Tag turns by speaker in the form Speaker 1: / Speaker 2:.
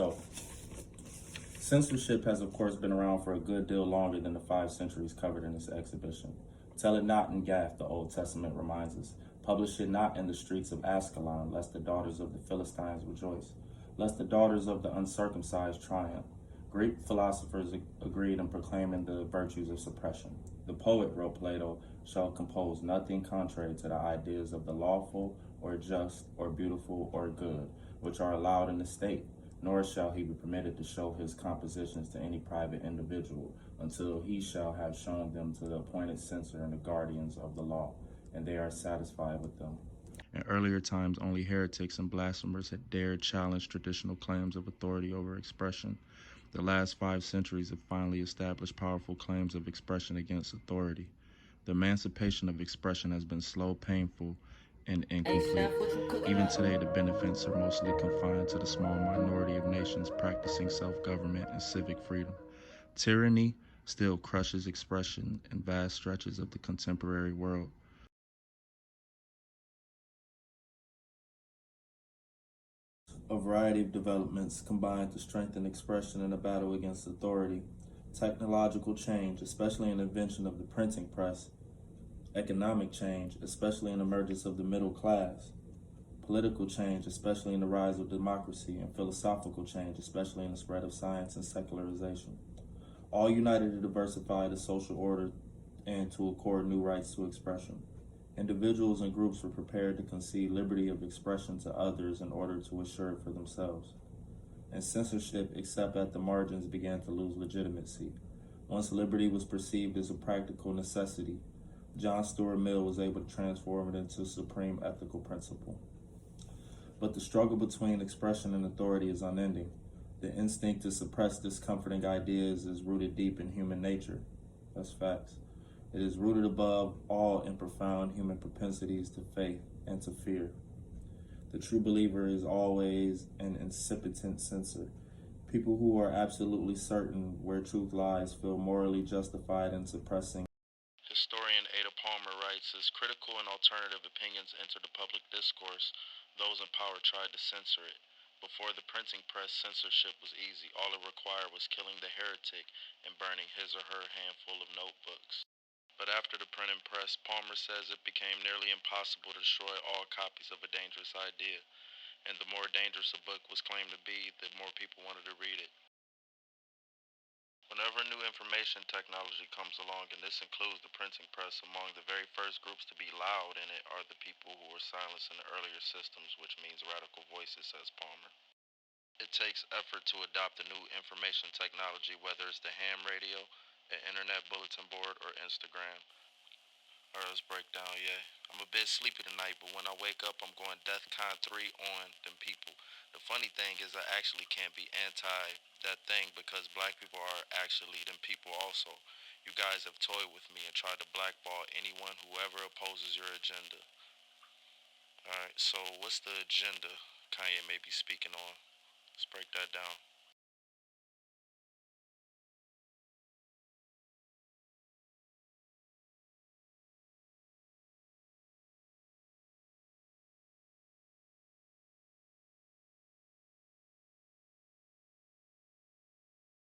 Speaker 1: So, censorship has, of course, been around for a good deal longer than the 5 centuries covered in this exhibition. Tell it not in Gath, the Old Testament reminds us. Publish it not in the streets of Ascalon, lest the daughters of the Philistines rejoice, lest the daughters of the uncircumcised triumph. Greek philosophers agreed in proclaiming the virtues of suppression. The poet, wrote Plato, shall compose nothing contrary to the ideas of the lawful or just or beautiful or good, which are allowed in the state, nor shall he be permitted to show his compositions to any private individual until he shall have shown them to the appointed censor and the guardians of the law, and they are satisfied with them. In earlier times, only heretics and blasphemers had dared challenge traditional claims of authority over expression. The last 5 centuries have finally established powerful claims of expression against authority. The emancipation of expression has been slow, painful, and incomplete. Even today, the benefits are mostly confined to the small minority of nations practicing self-government and civic freedom. Tyranny still crushes expression in vast stretches of the contemporary world. A variety of developments combine to strengthen expression in a battle against authority. Technological change, especially in the invention of the printing press. Economic change, especially in the emergence of the middle class. Political change, especially in the rise of democracy. And philosophical change, especially in the spread of science and secularization. All united to diversify the social order and to accord new rights to expression. Individuals and groups were prepared to concede liberty of expression to others in order to assure it for themselves. And censorship, except at the margins, began to lose legitimacy. Once liberty was perceived as a practical necessity, John Stuart Mill was able to transform it into a supreme ethical principle. But the struggle between expression and authority is unending. The instinct to suppress discomforting ideas is rooted deep in human nature. That's facts. It is rooted above all in profound human propensities to faith and to fear. The true believer is always an incipient censor. People who are absolutely certain where truth lies feel morally justified in suppressing. Historian Ada Palmer writes, as critical and alternative opinions entered the public discourse, those in power tried to censor it. Before the printing press, censorship was easy. All it required was killing the heretic and burning his or her handful of notebooks. But after the printing press, Palmer says it became nearly impossible to destroy all copies of a dangerous idea. And the more dangerous a book was claimed to be, the more people wanted to read it. Whenever new information technology comes along, and this includes the printing press, among the very first groups to be loud in it are the people who were silenced in the earlier systems, which means radical voices, says Palmer. It takes effort to adopt a new information technology, whether it's the ham radio, an internet bulletin board, or Instagram. Alright, let's break down, yeah. I'm a bit sleepy tonight, but when I wake up, I'm going DEFCON 3 on them people. The funny thing is I actually can't be anti that thing because black people are actually them people also. You guys have toyed with me and tried to blackball anyone who ever opposes your agenda. Alright, so what's the agenda Kanye may be speaking on? Let's break that down.